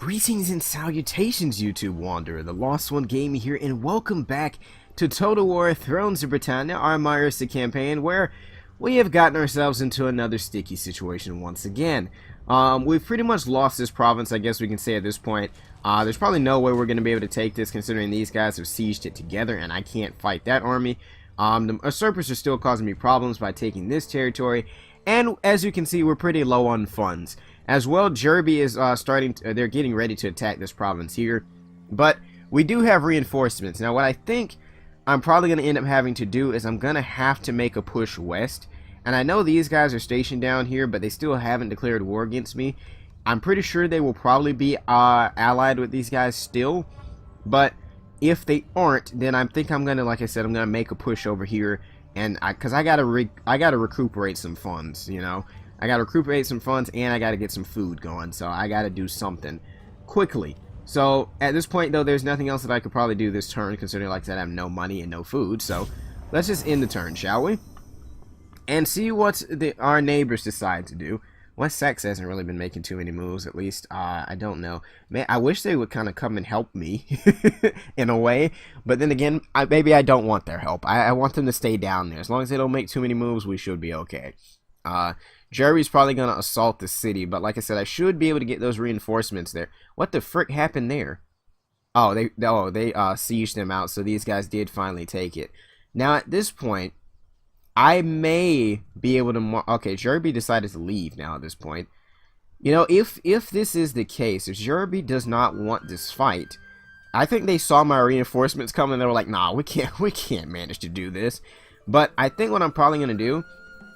Greetings and salutations, YouTube Wanderer. The Lost One Gaming here, and welcome back to Total War Thrones of Britannia, our Mierce campaign, where we have gotten ourselves into another sticky situation once again. We've pretty much lost this province, I guess we can say at this point. There's probably no way we're going to be able to take this, considering these guys have sieged it together, and I can't fight that army. The usurpers are still causing me problems by taking this territory, and as you can see, we're pretty low on funds. As well, Jerby is they're getting ready to attack this province here. But we do have reinforcements. Now, what I think I'm probably going to end up having to do is I'm going to have to make a push west. And I know these guys are stationed down here, but they still haven't declared war against me. I'm pretty sure they will probably be allied with these guys still. But if they aren't, then I think I'm going to, like I said, I'm going to make a push over here. And because I got to recuperate some funds, you know. I gotta recuperate some funds, and I gotta get some food going, so I gotta do something quickly. So at this point, though, there's nothing else that I could probably do this turn, considering, like I said, I have no money and no food. So let's just end the turn, shall we? And see what our neighbors decide to do. West Sax hasn't really been making too many moves, at least. I don't know. Man, I wish they would kind of come and help me in a way. But then again, maybe I don't want their help. I want them to stay down there. As long as they don't make too many moves, we should be okay. Jerry's probably going to assault the city, but like I said, I should be able to get those reinforcements there. What the frick happened there? Oh, they sieged them out, so these guys did finally take it. Now, at this point, I may be able to... Okay, Jerby decided to leave now at this point. You know, if this is the case, if Jerby does not want this fight, I think they saw my reinforcements coming, and they were like, nah, we can't manage to do this. But I think what I'm probably going to do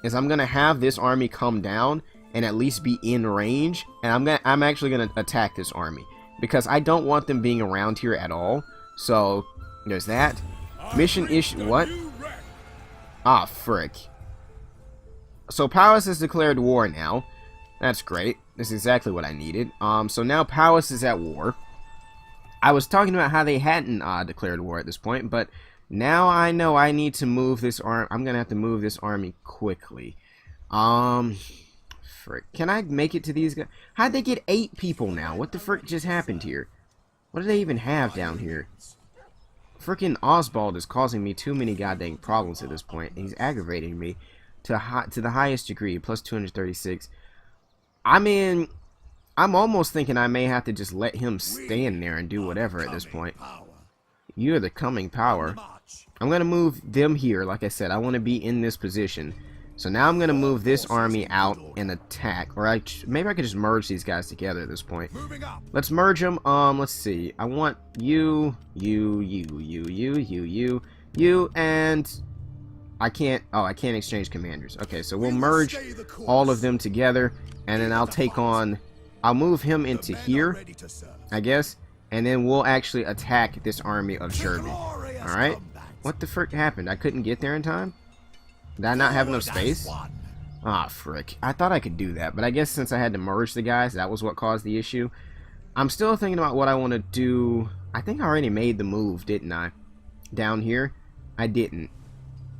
is I'm gonna have this army come down and at least be in range, and I'm actually gonna attack this army because I don't want them being around here at all. So there's that. Mission issue. What? Ah, frick. So Powis has declared war now. That's great. This is exactly what I needed. So now Powis is at war. I was talking about how they hadn't declared war at this point, but now I know I need to move this army. I'm gonna have to move this army quickly. Frick. Can I make it to these guys? How'd they get 8 people now? What the frick just happened here? What do they even have down here? Frickin' Oswald is causing me too many goddamn problems at this point. He's aggravating me to the highest degree. Plus 236. I mean, I'm almost thinking I may have to just let him stand there and do whatever at this point. You're the coming power. I'm going to move them here. Like I said, I want to be in this position. So now I'm going to move this army out and attack. Or maybe I could just merge these guys together at this point. Let's merge them. Let's see. I want you, and I can't... Oh, I can't exchange commanders. Okay, so we'll merge all of them together. And then I'll take on... I'll move him into here, I guess. And then we'll actually attack this army of Jerby. Alright? What the frick happened? I couldn't get there in time? Did I not have enough space? Ah, frick. I thought I could do that, but I guess since I had to merge the guys, that was what caused the issue. I'm still thinking about what I want to do. I think I already made the move, didn't I? Down here? I didn't.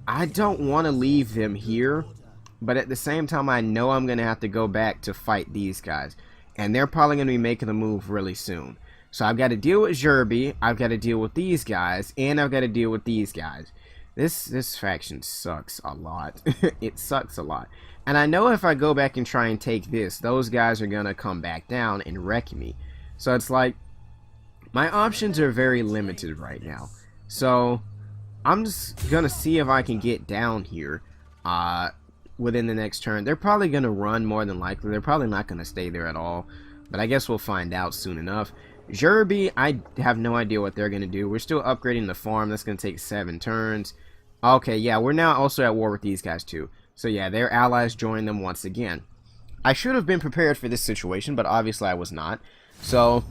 I don't want to leave them here, but at the same time, I know I'm going to have to go back to fight these guys. And they're probably going to be making the move really soon. So I've got to deal with Jerby, I've got to deal with these guys, and I've got to deal with these guys. This faction sucks a lot. It sucks a lot. And I know if I go back and try and take this, those guys are going to come back down and wreck me. So it's like, my options are very limited right now. So I'm just going to see if I can get down here within the next turn. They're probably going to run more than likely. They're probably not going to stay there at all. But I guess we'll find out soon enough. Jerby, I have no idea what they're going to do. We're still upgrading the farm. That's going to take 7 turns. Okay, yeah, we're now also at war with these guys too. So yeah, their allies joined them once again. I should have been prepared for this situation, but obviously I was not. So,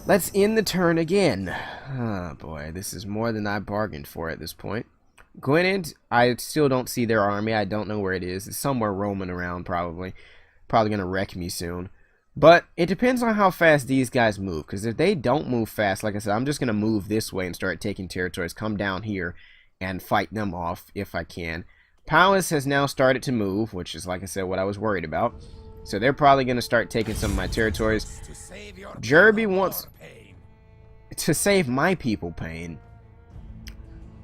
let's end the turn again. Oh boy, this is more than I bargained for at this point. Gwynedd, I still don't see their army. I don't know where it is. It's somewhere roaming around probably. Probably going to wreck me soon. But it depends on how fast these guys move, because if they don't move fast, like I said, I'm just going to move this way and start taking territories, come down here, and fight them off if I can. Powis has now started to move, which is, like I said, what I was worried about. So they're probably going to start taking some of my territories. Derby wants to save my people pain.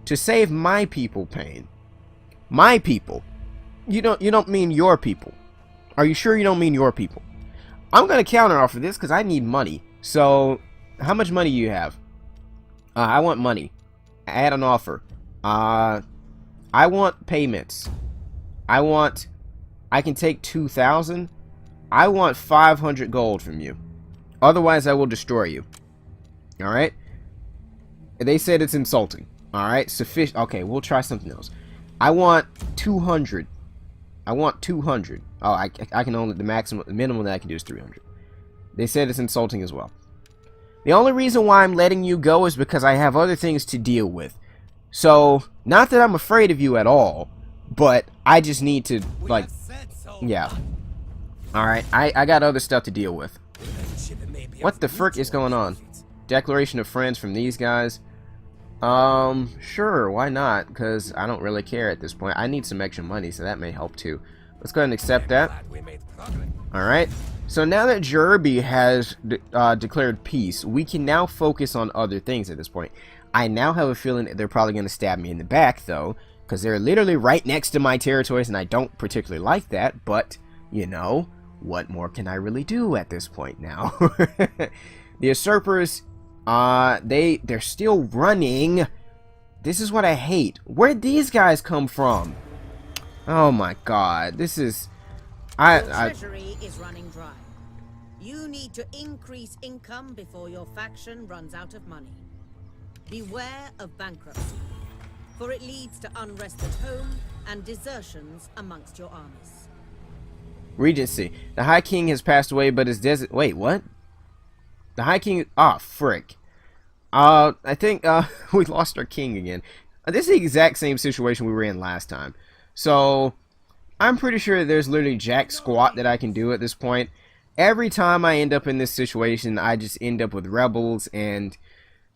To save my people pain. My people. You don't mean your people. Are you sure you don't mean your people? I'm going to counter offer this because I need money. So, how much money do you have? I want money. Add an offer. I want payments. I can take 2,000. I want 500 gold from you. Otherwise, I will destroy you. Alright? They said it's insulting. Alright? Sufficient. Okay, we'll try something else. I want 200. I want 200. Oh, I can only, the minimum that I can do is 300. They said it's insulting as well. The only reason why I'm letting you go is because I have other things to deal with. So, not that I'm afraid of you at all, but I just need to, like, yeah. Alright, I got other stuff to deal with. What the frick is going on? Declaration of friends from these guys? Sure, why not? Because I don't really care at this point. I need some extra money, so that may help too. Let's go ahead and accept that. Alright, so now that Derby has declared peace, we can now focus on other things at this point. I now have a feeling that they're probably going to stab me in the back, though, because they're literally right next to my territories, and I don't particularly like that, but, you know, what more can I really do at this point now? The usurpers, they're still running. This is what I hate. Where'd these guys come from? Oh my god, this is... Your treasury is running dry. You need to increase income before your faction runs out of money. Beware of bankruptcy, for it leads to unrest at home and desertions amongst your armies. Regency. The High King has passed away, but his desert... Wait, what? The High King... Ah, frick. I think, we lost our king again. This is the exact same situation we were in last time. So, I'm pretty sure there's literally jack squat that I can do at this point. Every time I end up in this situation, I just end up with rebels and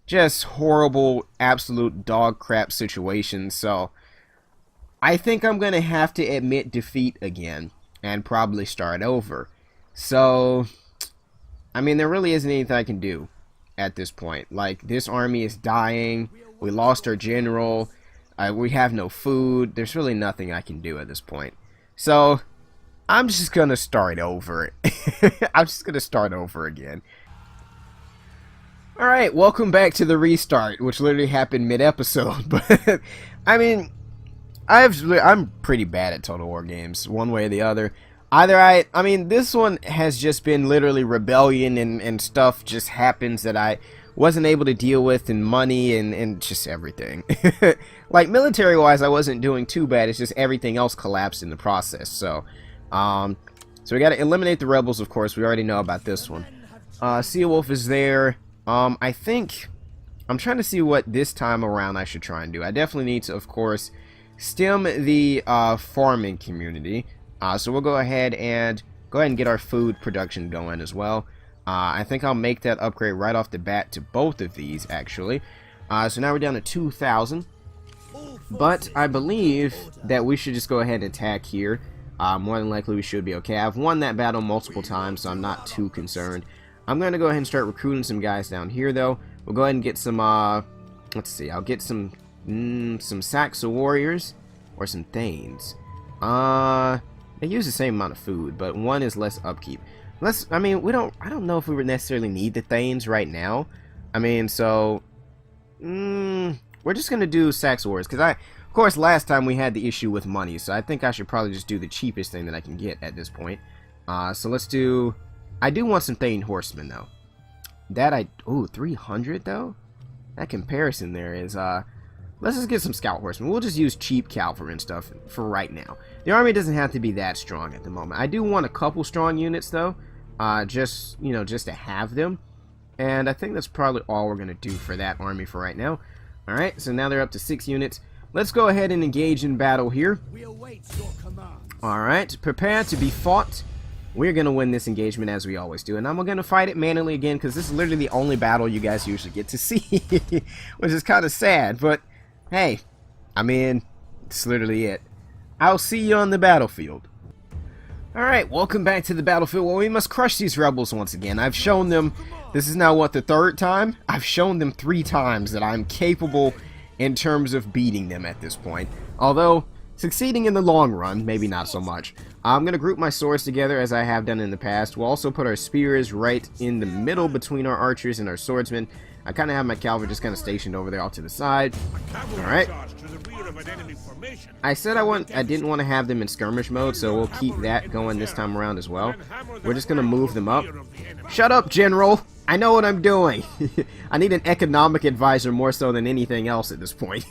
just horrible, absolute dog crap situations. So, I think I'm going to have to admit defeat again and probably start over. So, I mean, there really isn't anything I can do at this point. Like, this army is dying. We lost our general. We have no food. There's really nothing I can do at this point. So, I'm just going to start over. I'm just going to start over again. Alright, welcome back to the restart, which literally happened mid-episode. But, I mean, I'm pretty bad at Total War games, one way or the other. Either I mean, this one has just been literally rebellion and stuff just happens that I wasn't able to deal with, and money and just everything. Like, military-wise, I wasn't doing too bad. It's just everything else collapsed in the process. So, so we got to eliminate the rebels, of course. We already know about this one. Seawolf is there. I think I'm trying to see what this time around I should try and do. I definitely need to, of course, stem the farming community. So we'll go ahead and get our food production going as well. I think I'll make that upgrade right off the bat to both of these, actually. So now we're down to 2,000. But I believe that we should just go ahead and attack here. More than likely we should be okay. I've won that battle multiple times, so I'm not too concerned. I'm going to go ahead and start recruiting some guys down here, though. We'll go ahead and get some, let's see, I'll get some Saxa warriors or some Thanes. They use the same amount of food, but one is less upkeep. I mean, I don't know if we would necessarily need the Thanes right now. I mean, so, we're just going to do Saxa warriors, because of course, last time we had the issue with money, so I think I should probably just do the cheapest thing that I can get at this point. So let's do, I do want some Thane horsemen, though. Ooh, 300, though? That comparison there is, let's just get some scout horsemen. We'll just use cheap cavalry and stuff for right now. The army doesn't have to be that strong at the moment. I do want a couple strong units, though, just to have them. And I think that's probably all we're going to do for that army for right now. Alright, so now they're up to 6 units. Let's go ahead and engage in battle here. Alright, prepare to be fought. We're going to win this engagement as we always do. And I'm going to fight it manually again because this is literally the only battle you guys usually get to see. Which is kind of sad, but hey, I mean, it's literally it. I'll see you on the battlefield. Alright, welcome back to the battlefield. Well, we must crush these rebels once again. I've shown them, this is now what, the third time? I've shown them 3 times that I'm capable in terms of beating them at this point. Although, succeeding in the long run, maybe not so much. I'm going to group my swords together as I have done in the past. We'll also put our spears right in the middle between our archers and our swordsmen. I kind of have my cavalry just kind of stationed over there off to the side. Alright. I said I didn't want to have them in skirmish mode, so we'll keep that going this time around as well. We're just going to move them up. Shut up, General! I know what I'm doing! I need an economic advisor more so than anything else at this point.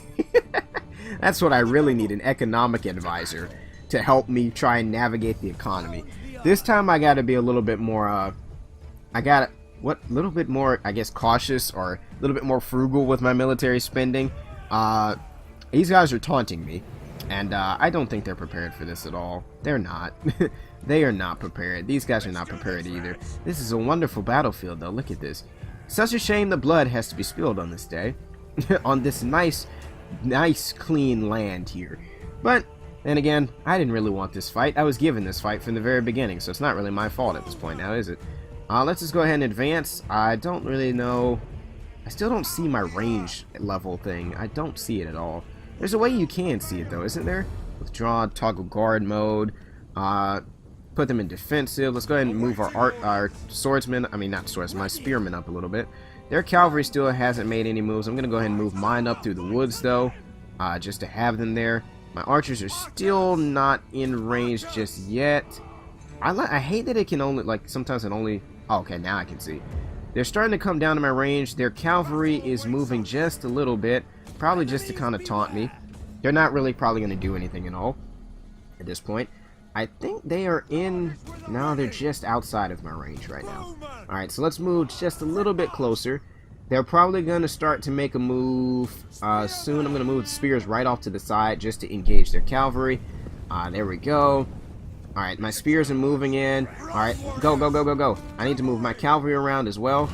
That's what I really need, an economic advisor to help me try and navigate the economy. This time I gotta be a little bit more, I guess, cautious or a little bit more frugal with my military spending. These guys are taunting me, and I don't think they're prepared for this at all. They're not. They are not prepared. These guys are not prepared either. This is a wonderful battlefield, though. Look at this. Such a shame the blood has to be spilled on this day. On this nice, clean land here. But then again, I didn't really want this fight. I was given this fight from the very beginning, so it's not really my fault at this point now, is it? Let's just go ahead and advance. I don't really know. I still don't see my range level thing. I don't see it at all. There's a way you can see it, though, isn't there? Withdraw, toggle guard mode, put them in defensive. Let's go ahead and move our swordsmen, not swordsmen, my spearmen up a little bit. Their cavalry still hasn't made any moves. I'm going to go ahead and move mine up through the woods, though, just to have them there. My archers are still not in range just yet. I hate that it can only, sometimes it only... Oh, okay, now I can see. They're starting to come down to my range. Their cavalry is moving just a little bit, probably just to kind of taunt me. They're not really probably going to do anything at all at this point. I think they are in... No, they're just outside of my range right now. Alright, so let's move just a little bit closer. They're probably going to start to make a move soon. I'm going to move the spears right off to the side just to engage their cavalry. There we go. Alright, my spears are moving in. Alright, go, go, go, go, go. I need to move my cavalry around as well.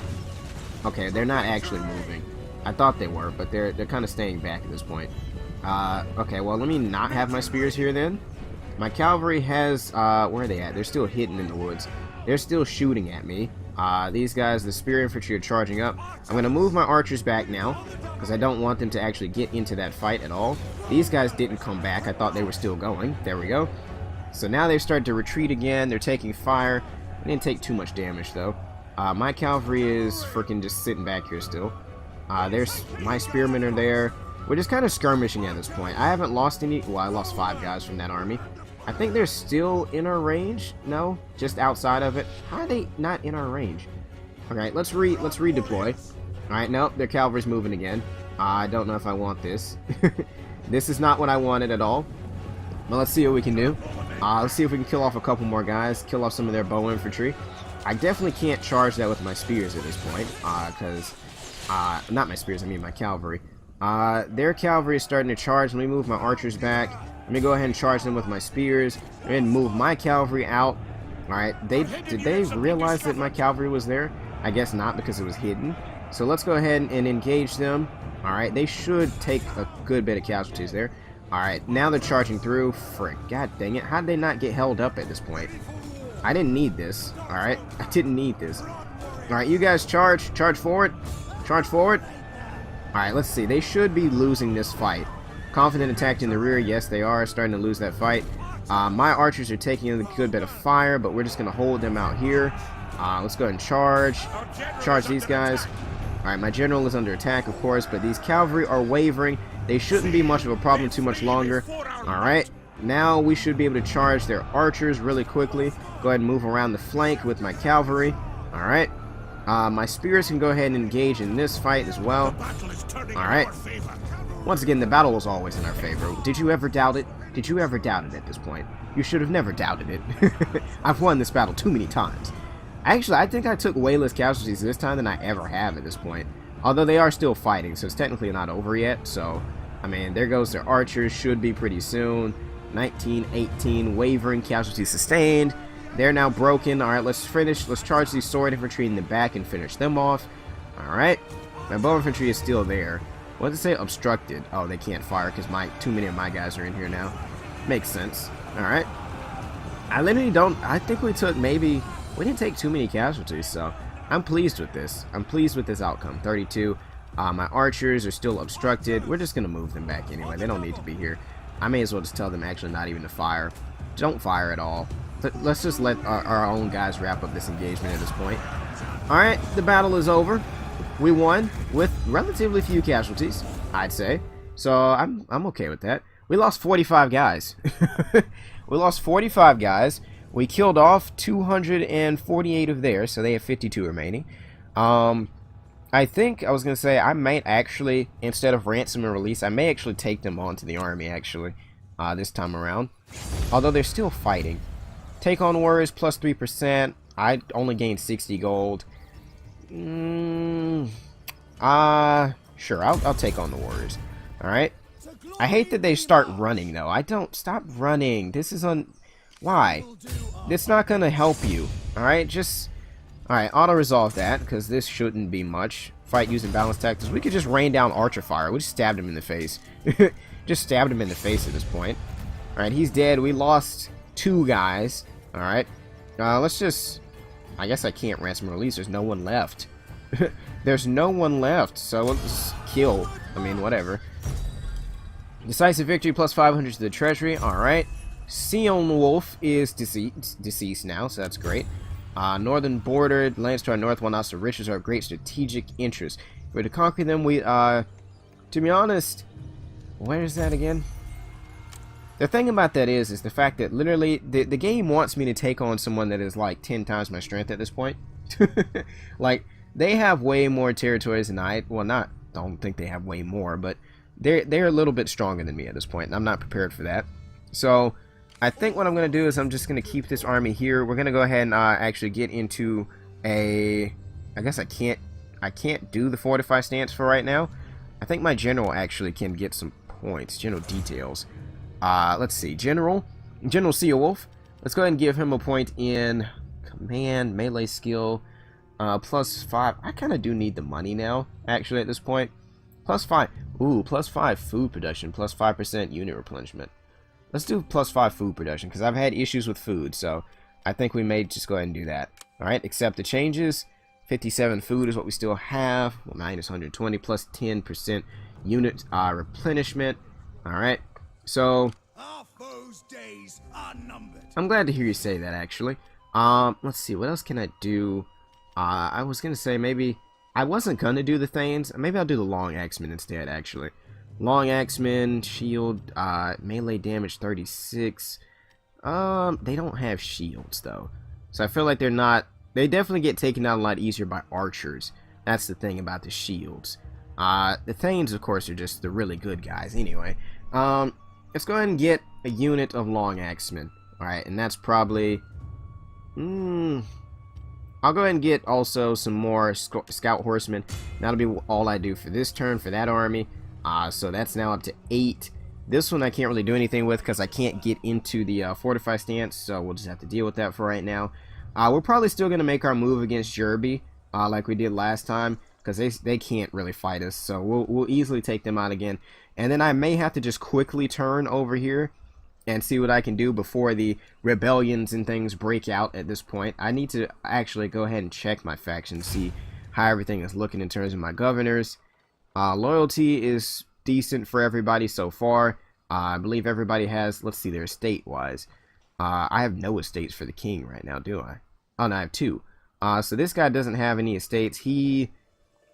Okay, they're not actually moving. I thought they were, but they're kind of staying back at this point. Okay, well, let me not have my spears here then. My cavalry has, where are they at? They're still hidden in the woods. They're still shooting at me. These guys, the spear infantry, are charging up. I'm going to move my archers back now, because I don't want them to actually get into that fight at all. These guys didn't come back. I thought they were still going. There we go. So now they've started to retreat again. They're taking fire. I didn't take too much damage, though. My cavalry is freaking just sitting back here still. There's my spearmen are there. We're just kind of skirmishing at this point. I haven't lost any... Well, I lost 5 guys from that army. I think they're still in our range. No, just outside of it. How are they not in our range? Alright, let's redeploy. Alright, nope, their cavalry's moving again. I don't know if I want this. This is not what I wanted at all. Well, let's see what we can do. Let's see if we can kill off a couple more guys. Kill off some of their bow infantry. I definitely can't charge that with my spears at this point. Because... not my spears, I mean my cavalry. Their cavalry is starting to charge. Let me move my archers back. Let me go ahead and charge them with my spears. And move my cavalry out. Alright, did they realize that my cavalry was there? I guess not, because it was hidden. So let's go ahead and engage them. Alright, they should take a good bit of casualties there. Alright, now they're charging through. Frick, god dang it. How did they not get held up at this point? I didn't need this. Alright, I didn't need this. Alright, you guys charge. Charge forward. Charge forward. Alright, let's see. They should be losing this fight. Confident attack in the rear. Yes, they are starting to lose that fight. My archers are taking a good bit of fire, but we're just going to hold them out here. Let's go ahead and charge. Charge these guys. Alright, my general is under attack, of course, but these cavalry are wavering. They shouldn't be much of a problem too much longer. Alright, now we should be able to charge their archers really quickly. Go ahead and move around the flank with my cavalry. Alright. My spears can go ahead and engage in this fight as well. Alright. Once again, the battle was always in our favor. Did you ever doubt it? Did you ever doubt it at this point? You should have never doubted it. I've won this battle too many times. Actually, I think I took way less casualties this time than I ever have at this point. Although they are still fighting, so it's technically not over yet. So, I mean, there goes their archers. Should be pretty soon. 19, 18, wavering, casualties sustained. They're now broken. Alright, let's finish. Let's charge these sword infantry in the back and finish them off. Alright. My bow infantry is still there. What did it say? Obstructed. Oh, they can't fire because too many of my guys are in here now. Makes sense. Alright. I literally don't, I think we didn't take too many casualties, so I'm pleased with this. I'm pleased with this outcome. 32. My archers are still obstructed. We're just going to move them back anyway. They don't need to be here. I may as well just tell them actually not even to fire. Don't fire at all. Let's just let our own guys wrap up this engagement at this point. Alright, the battle is over. We won with relatively few casualties, I'd say. So I'm okay with that. We lost 45 guys. We lost 45 guys. We killed off 248 of theirs, so they have 52 remaining. I think I was going to say I might actually, instead of ransom and release, I may actually take them onto the army, actually, this time around. Although they're still fighting. Take on warriors plus 3%. I only gained 60 gold. Sure, I'll take on the warriors. Alright. I hate that they start running, though. Stop running. This is why? It's not going to help you. Alright, alright, auto-resolve that, because this shouldn't be much. Fight using balanced tactics. We could just rain down archer fire. We just stabbed him in the face. Just stabbed him in the face at this point. Alright, he's dead. We lost 2 guys. Alright. Let's just... I guess I can't ransom release. There's no one left. There's no one left, so let's kill. I mean, whatever. Decisive victory plus 500 to the treasury. Alright. Sion Wolf is deceased now, so that's great. Northern border lands to our north, while also riches are of great strategic interest. If we're to conquer them, to be honest, where is that again? The thing about that is the fact that literally the game wants me to take on someone that is like 10 times my strength at this point. Like, they have way more territories than I, well, don't think they have way more, but they're a little bit stronger than me at this point, and I'm not prepared for that. So I think what I'm going to do is I'm just going to keep this army here. We're going to go ahead and actually get into I guess I can't do the fortify stance for right now. I think my general actually can get some points. General details. Let's see. General Seawolf. Let's go ahead and give him a point in command, melee skill, plus 5. I kind of do need the money now, actually, at this point. Plus 5. Ooh, plus 5 food production, plus 5% unit replenishment. Let's do plus 5 food production, because I've had issues with food, so I think we may just go ahead and do that. Alright, accept the changes. 57 food is what we still have. Well, minus 120, plus 10% unit replenishment. Alright, so our foes' days are numbered. I'm glad to hear you say that, actually. Let's see, what else can I do? I was going to say maybe... I wasn't going to do the Thanes. Maybe I'll do the Long Axemen instead, actually. Long Axemen, shield, melee damage 36. They don't have shields, though. So I feel like they're not... They definitely get taken out a lot easier by archers. That's the thing about the shields. The Thanes, of course, are just the really good guys anyway. Let's go ahead and get a unit of Long Axemen. Alright, and that's probably... I'll go ahead and get also some more Scout Horsemen. That'll be all I do for this turn for that army. So that's now up to 8. This one I can't really do anything with because I can't get into the fortify stance, so we'll just have to deal with that for right now. We're probably still going to make our move against Jerby, like we did last time, because they can't really fight us, so we'll easily take them out again. And then I may have to just quickly turn over here and see what I can do before the rebellions and things break out at this point. I need to actually go ahead and check my faction, see how everything is looking in terms of my governors. Loyalty is decent for everybody so far. I believe everybody has, let's see, their estate-wise. I have no estates for the king right now, do I? Oh, no, I have 2. So this guy doesn't have any estates.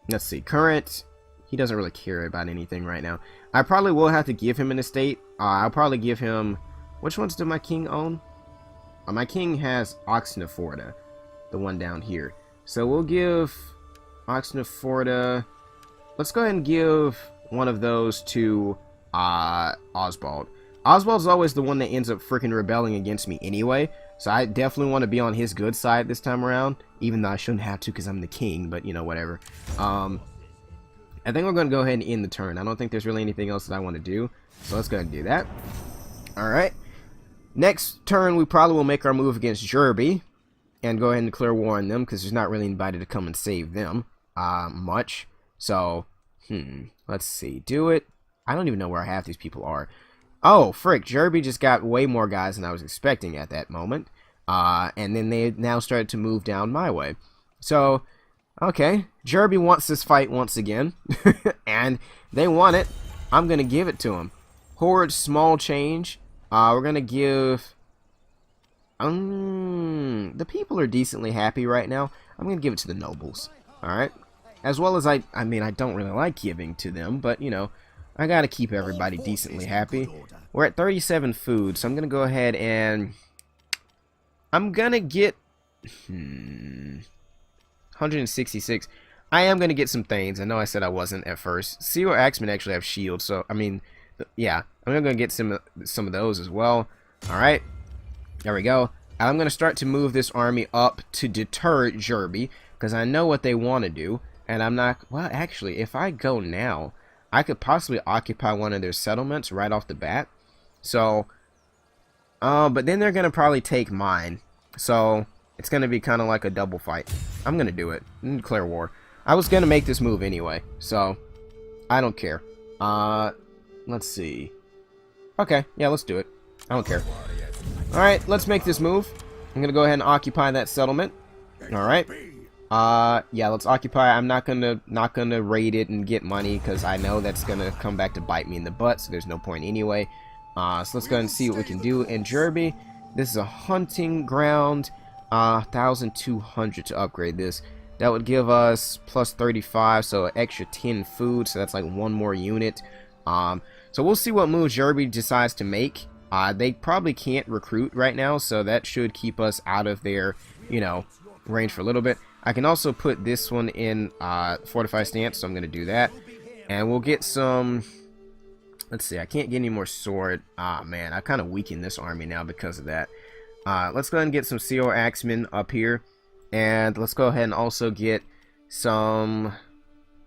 Let's see, current... He doesn't really care about anything right now. I probably will have to give him an estate. I'll probably give him... Which ones does my king own? My king has Oxnaforda, the one down here. So we'll give Oxnaforda... Let's go ahead and give one of those to Oswald. Oswald's always the one that ends up freaking rebelling against me anyway. So I definitely want to be on his good side this time around. Even though I shouldn't have to because I'm the king. But, you know, whatever. I think we're going to go ahead and end the turn. I don't think there's really anything else that I want to do. So let's go ahead and do that. Alright. Next turn, we probably will make our move against Jerby. And go ahead and declare war on them. Because there's not really anybody to come and save them. Much. So, let's see. Do it. I don't even know where half these people are. Oh, frick, Jerby just got way more guys than I was expecting at that moment. And then they now started to move down my way. So, okay, Jerby wants this fight once again. And they want it. I'm going to give it to them. Horde, small change. We're going to give... the people are decently happy right now. I'm going to give it to the nobles. Alright? As well as I mean, I don't really like giving to them, but, you know, I got to keep everybody decently happy. We're at 37 food, so I'm going to go ahead and... I'm going to get... 166. I am going to get some things. I know I said I wasn't at first. Seal Axemen actually have shields, so, I mean, yeah. I'm going to get some of those as well. Alright. There we go. I'm going to start to move this army up to deter Jerby, because I know what they want to do, and I'm not... Well, actually, if I go now, I could possibly occupy one of their settlements right off the bat. So, but then they're going to probably take mine. So, it's going to be kind of like a double fight. I'm going to do it. Declare war. I was going to make this move anyway, so I don't care. Let's see. Okay, yeah, let's do it. I don't care. Alright, let's make this move. I'm going to go ahead and occupy that settlement. Alright. Yeah, let's occupy. I'm not gonna raid it and get money, because I know that's gonna come back to bite me in the butt, so there's no point anyway. So let's go ahead and see what we can do in Jerby. This is a hunting ground. 1,200 to upgrade this. That would give us plus 35, so an extra 10 food, so that's like one more unit. So we'll see what move Jerby decides to make. They probably can't recruit right now, so that should keep us out of their, you know, range for a little bit. I can also put this one in fortified stance, so I'm going to do that. And we'll get some... Let's see, I can't get any more sword. Ah, man, I kind of weakened this army now because of that. Let's go ahead and get some CO Axemen up here. And let's go ahead and also get some...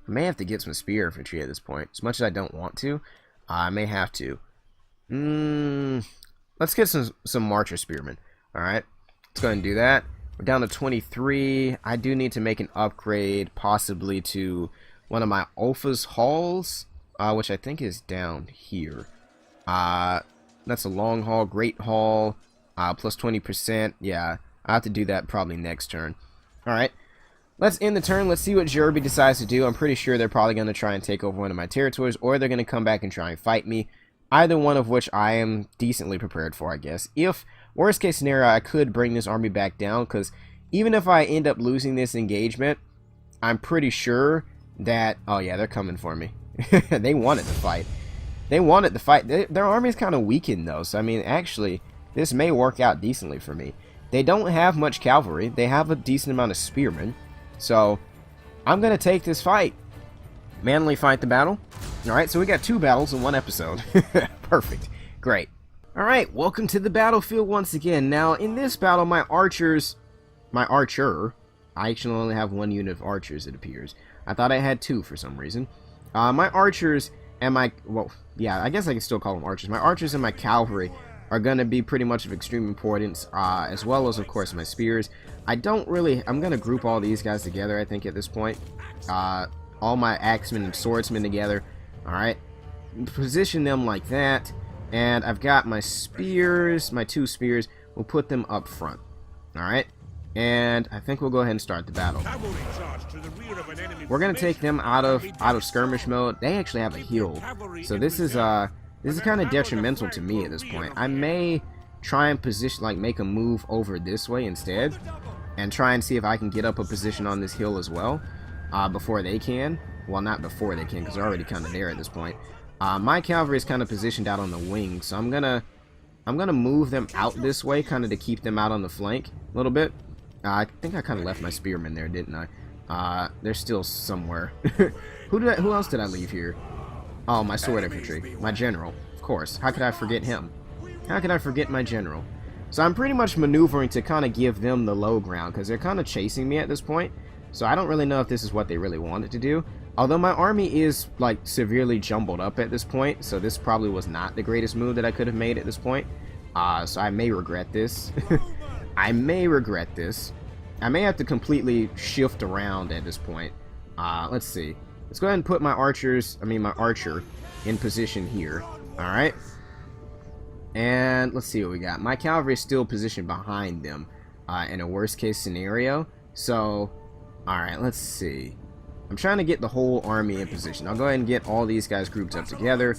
I may have to get some spear infantry at this point. As much as I don't want to, I may have to. Let's get some Marcher Spearmen. Alright, let's go ahead and do that. We're down to 23. I do need to make an upgrade, possibly to one of my Ulfa's halls, which I think is down here. That's a long haul, great haul, plus 20%. Yeah, I have to do that probably next turn. Alright, let's end the turn. Let's see what Jerby decides to do. I'm pretty sure they're probably going to try and take over one of my territories, or they're going to come back and try and fight me. Either one of which I am decently prepared for, I guess. If, worst case scenario, I could bring this army back down, because even if I end up losing this engagement, I'm pretty sure that... Oh yeah, they're coming for me. They wanted to fight. They wanted to fight. Their army is kind of weakened, though, so I mean, actually, this may work out decently for me. They don't have much cavalry. They have a decent amount of spearmen. So, I'm going to take this fight. Manly fight the battle. Alright, so we got 2 battles in 1 episode. Perfect. Great. Alright, welcome to the battlefield once again. Now, in this battle, my archer, I actually only have 1 unit of archers, it appears. I thought I had 2 for some reason. My archers and my, well, yeah, I guess I can still call them archers. My archers and my cavalry are going to be pretty much of extreme importance, as well as, of course, my spears. I'm going to group all these guys together, I think, at this point. All my axemen and swordsmen together. Alright, position them like that, and I've got my spears, my 2 spears. We'll put them up front. Alright, and I think we'll go ahead and start the battle. We're gonna take them out of skirmish mode. They actually have a heal, so this is kind of detrimental to me at this point. I may try and position, like, make a move over this way instead, and try and see if I can get up a position on this hill as well, before they can. Well, not before they can, because they're already kind of there at this point. My cavalry is kind of positioned out on the wing, so I'm gonna move them out this way, kind of to keep them out on the flank a little bit. I think I kind of left my spearmen there, didn't I? They're still somewhere. Who else did I leave here? Oh, my sword infantry, my general, of course. How could I forget him? How could I forget my general? So I'm pretty much maneuvering to kind of give them the low ground, because they're kind of chasing me at this point. So I don't really know if this is what they really wanted to do. Although my army is, like, severely jumbled up at this point, so this probably was not the greatest move that I could have made at this point. So I may regret this. I may regret this. I may have to completely shift around at this point. Let's see. Let's go ahead and put my archer in position here. Alright. And let's see what we got. My cavalry is still positioned behind them in a worst case scenario. So, alright, let's see. I'm trying to get the whole army in position. I'll go ahead and get all these guys grouped up together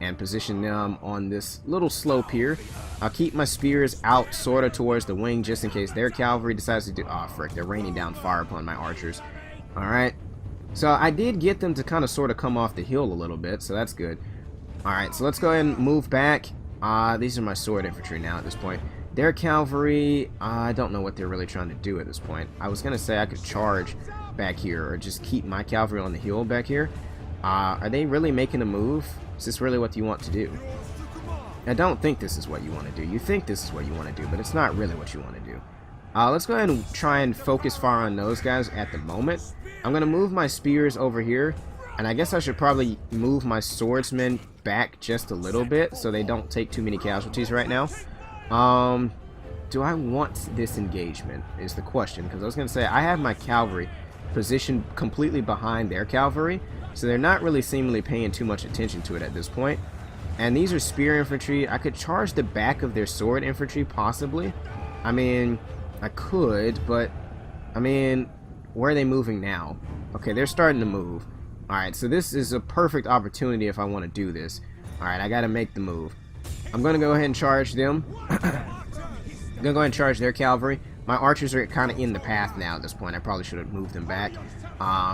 and position them on this little slope here. I'll keep my spears out sort of towards the wing just in case their cavalry decides to do... Oh, frick, they're raining down fire upon my archers. Alright. So I did get them to kind of sort of come off the hill a little bit, so that's good. Alright, so let's go ahead and move back. These are my sword infantry now at this point. Their cavalry, I don't know what they're really trying to do at this point. I was going to say I could charge back here or just keep my cavalry on the hill back here. Are they really making a move? Is this really what you want to do? I don't think this is what you want to do. You think this is what you want to do, but it's not really what you want to do. Let's go ahead and try and focus fire on those guys at the moment. I'm going to move my spears over here, and I guess I should probably move my swordsmen back just a little bit so they don't take too many casualties right now. Do I want this engagement is the question, because I was going to say I have my cavalry positioned completely behind their cavalry, so they're not really seemingly paying too much attention to it at this point. And these are spear infantry. I could charge the back of their sword infantry possibly. I mean, I could, but I mean, where are they moving now? Okay, they're starting to move. Alright, so this is a perfect opportunity if I want to do this. Alright, I gotta make the move. I'm gonna go ahead and charge them. I'm gonna go ahead and charge their cavalry. My archers are kind of in the path now at this point. I probably should have moved them back.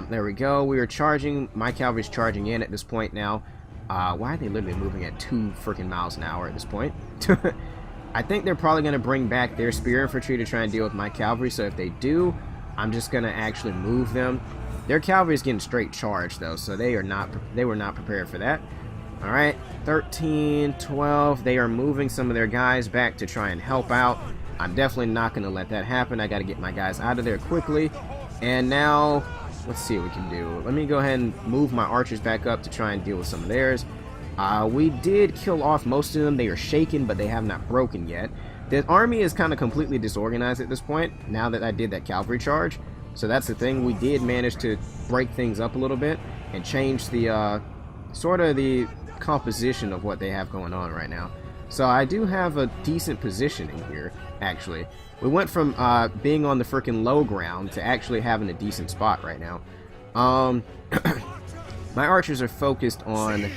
There we go. We are charging. My cavalry's charging in at this point now. Why are they literally moving at 2 freaking miles an hour at this point? I think they're probably going to bring back their spear infantry to try and deal with my cavalry. So if they do, I'm just going to actually move them. Their cavalry is getting straight charged though, so they were not prepared for that. All right, 13, 12. They are moving some of their guys back to try and help out. I'm definitely not going to let that happen. I got to get my guys out of there quickly. And now, let's see what we can do. Let me go ahead and move my archers back up to try and deal with some of theirs. We did kill off most of them. They are shaken, but they have not broken yet. The army is kind of completely disorganized at this point, now that I did that cavalry charge. So that's the thing. We did manage to break things up a little bit and change the, sort of the composition of what they have going on right now. So I do have a decent positioning here, actually. We went from being on the freaking low ground to actually having a decent spot right now. My archers are focused on...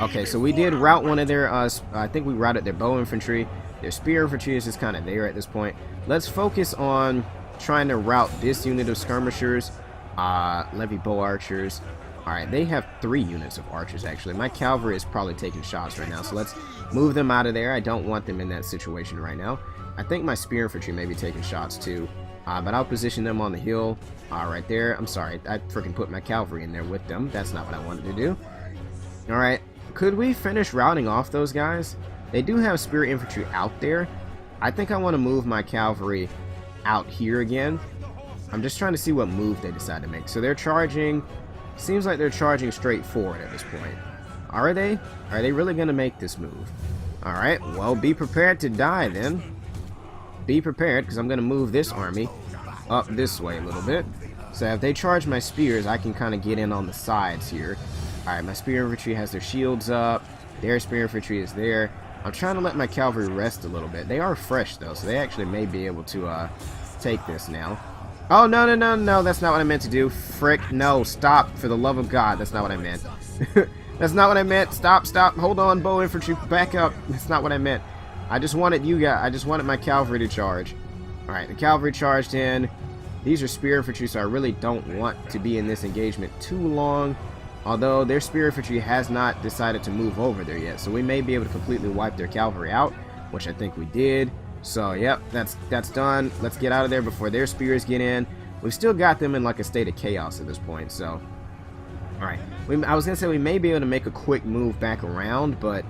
Okay, so we did rout one of their... I think we routed their bow infantry. Their spear infantry is just kind of there at this point. Let's focus on trying to rout this unit of skirmishers. Levy bow archers. Alright, they have 3 units of archers, actually. My cavalry is probably taking shots right now, so let's move them out of there. I don't want them in that situation right now. I think my spear infantry may be taking shots too, but I'll position them on the hill right there. I'm sorry, I freaking put my cavalry in there with them. That's not what I wanted to do. Alright, could we finish routing off those guys? They do have spear infantry out there. I think I want to move my cavalry out here again. I'm just trying to see what move they decide to make. So they're charging... Seems like they're charging straight forward at this point. Are they? Are they really going to make this move? Alright, well, be prepared to die then. Be prepared, because I'm going to move this army up this way a little bit. So if they charge my spears, I can kind of get in on the sides here. Alright, my spear infantry has their shields up. Their spear infantry is there. I'm trying to let my cavalry rest a little bit. They are fresh, though, so they actually may be able to take this now. Oh, no, no, no, no, that's not what I meant to do. Frick, no, stop, for the love of God, that's not what I meant. That's not what I meant. Stop, stop, hold on, bow infantry, back up. That's not what I meant. I just wanted you guys, I just wanted my cavalry to charge. Alright, the cavalry charged in. These are spear infantry, so I really don't want to be in this engagement too long. Although their spear infantry has not decided to move over there yet, so we may be able to completely wipe their cavalry out, which I think we did. So, yep, that's done. Let's get out of there before their spears get in. We've still got them in like a state of chaos at this point, so... Alright, I was going to say we may be able to make a quick move back around, but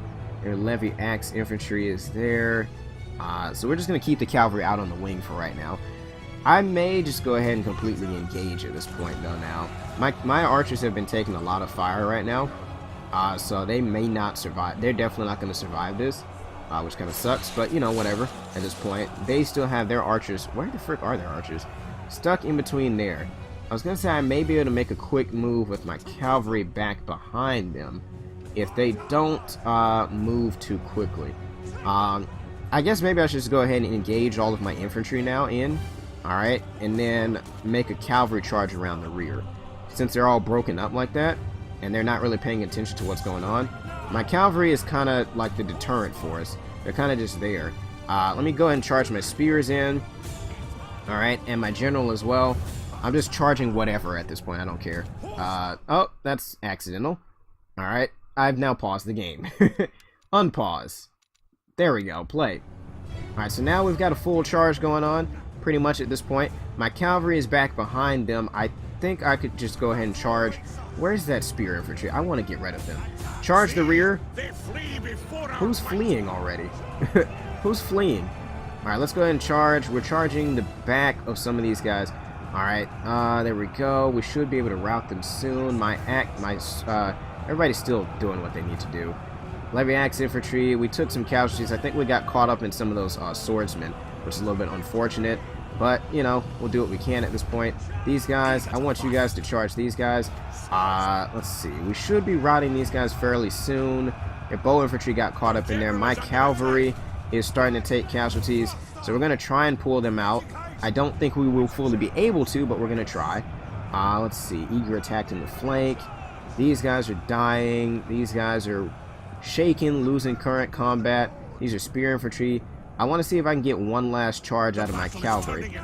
their levy axe infantry is there. So we're just going to keep the cavalry out on the wing for right now. I may just go ahead and completely engage at this point, though, now. My archers have been taking a lot of fire right now, so they may not survive. They're definitely not going to survive this. Which kind of sucks, but you know, whatever. At this point, they still have their archers. Where the frick are their archers? Stuck in between there. I was gonna say I may be able to make a quick move with my cavalry back behind them if they don't move too quickly. I guess maybe I should just go ahead and engage all of my infantry now in. Alright, and then make a cavalry charge around the rear. Since they're all broken up like that, and they're not really paying attention to what's going on, my cavalry is kind of like the deterrent for us. They're kind of just there. Let me go ahead and charge my spears in. Alright, and my general as well. I'm just charging whatever at this point, I don't care. Oh, that's accidental. Alright, I've now paused the game. Unpause. There we go, play. Alright, so now we've got a full charge going on, pretty much at this point. My cavalry is back behind them. I think I could just go ahead and charge. Where's that spear infantry? I want to get rid of them. Charge the rear. Who's fleeing already? Who's fleeing? Alright, let's go ahead and charge. We're charging the back of some of these guys. Alright, there we go. We should be able to rout them soon. Everybody's still doing what they need to do. Levy axe infantry, we took some casualties. I think we got caught up in some of those swordsmen, which is a little bit unfortunate. But, you know, we'll do what we can at this point. These guys, I want you guys to charge these guys. Let's see. We should be routing these guys fairly soon. Their bow infantry got caught up in there. My cavalry is starting to take casualties. So we're going to try and pull them out. I don't think we will fully be able to, but we're going to try. Let's see. Eager attacked in the flank. These guys are dying. These guys are shaken, losing current combat. These are spear infantry. I want to see if I can get one last charge out of my cavalry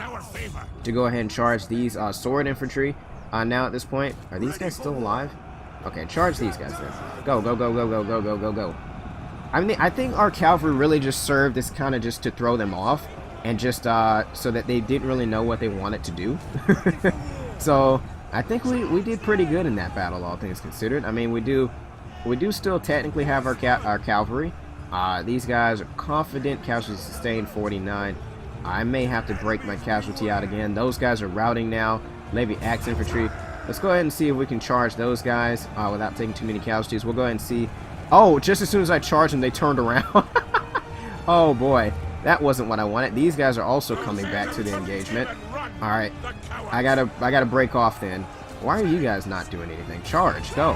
to go ahead and charge these sword infantry. Now at this point, are these guys still alive? Okay, charge these guys then. Go, go, go, go, go, go, go, go, go. I mean, I think our cavalry really just served as kind of just to throw them off and just so that they didn't really know what they wanted to do. So I think we did pretty good in that battle, all things considered. I mean, we do still technically have our cavalry. These guys are confident. Casualty sustained 49. I may have to break my casualty out again. Those guys are routing now. Levy axe infantry. Let's go ahead and see if we can charge those guys without taking too many casualties. We'll go ahead and see. Oh, just as soon as I charged them, they turned around. Oh boy, that wasn't what I wanted. These guys are also coming back to the engagement. All right, I gotta break off then. Why are you guys not doing anything? Charge, go.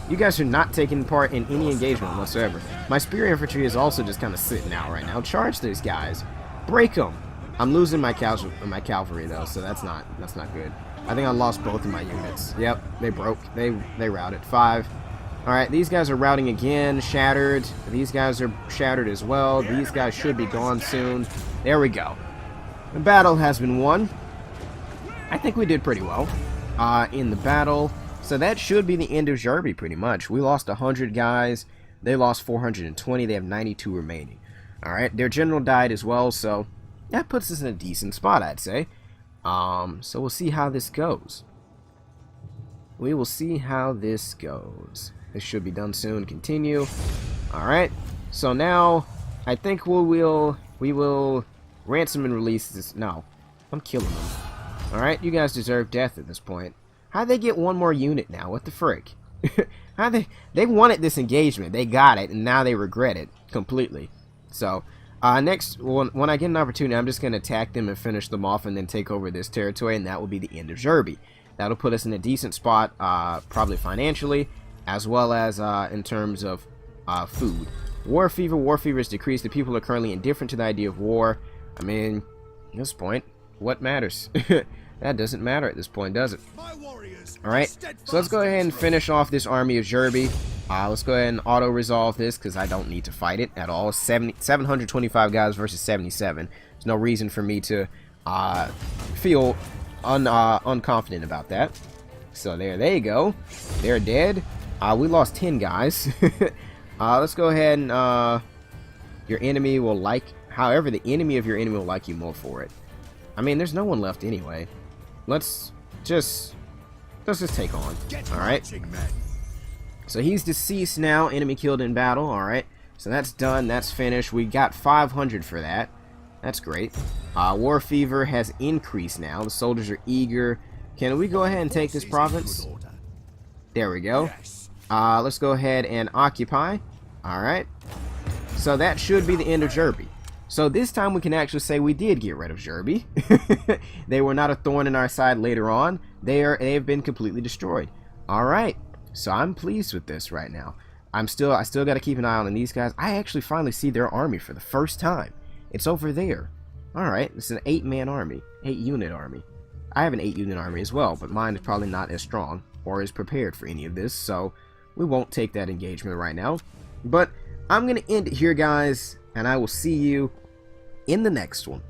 You guys are not taking part in any engagement whatsoever. My spear infantry is also just kind of sitting out right now. Charge these guys. Break them. I'm losing my cavalry though, so that's not good. I think I lost both of my units. Yep, they broke. They routed. 5. All right, these guys are routing again. Shattered. These guys are shattered as well. These guys should be gone soon. There we go. The battle has been won. I think we did pretty well in the battle. So that should be the end of Derby, pretty much. We lost 100 guys. They lost 420. They have 92 remaining. All right, their general died as well, so that puts us in a decent spot, I'd say. So we'll see how this goes. We will see how this goes. This should be done soon. Continue. All right. So now I think we will ransom and release this. No, I'm killing them. All right, you guys deserve death at this point. How'd they get one more unit now? What the frick? They wanted this engagement. They got it, and now they regret it completely. So, next, when I get an opportunity, I'm just going to attack them and finish them off and then take over this territory, and that will be the end of Derby. That'll put us in a decent spot, probably financially, as well as in terms of food. War fever is decreased. The people are currently indifferent to the idea of war. I mean, at this point, what matters? That doesn't matter at this point, does it? Alright, so let's go ahead and finish off this army of Derby. Let's go ahead and auto-resolve this because I don't need to fight it at all. 725 guys versus 77. There's no reason for me to feel unconfident about that. So there they go. They're dead. We lost 10 guys. Let's go ahead and your enemy will like, however, the enemy of your enemy will like you more for it. I mean, there's no one left anyway. Let's just take on. All right. So he's deceased now. Enemy killed in battle. All right. So that's done. That's finished. We got 500 for that. That's great. War fever has increased now. The soldiers are eager. Can we go ahead and take this province? There we go. Let's go ahead and occupy. All right. So that should be the end of Derby. So this time we can actually say we did get rid of Derby. They were not a thorn in our side later on. They have been completely destroyed. All right. So I'm pleased with this right now. I still got to keep an eye on these guys. I actually finally see their army for the first time. It's over there. Alright, it's an 8-man army. 8-unit army. I have an 8-unit army as well, but mine is probably not as strong or as prepared for any of this, so we won't take that engagement right now. But I'm going to end it here, guys, and I will see you in the next one.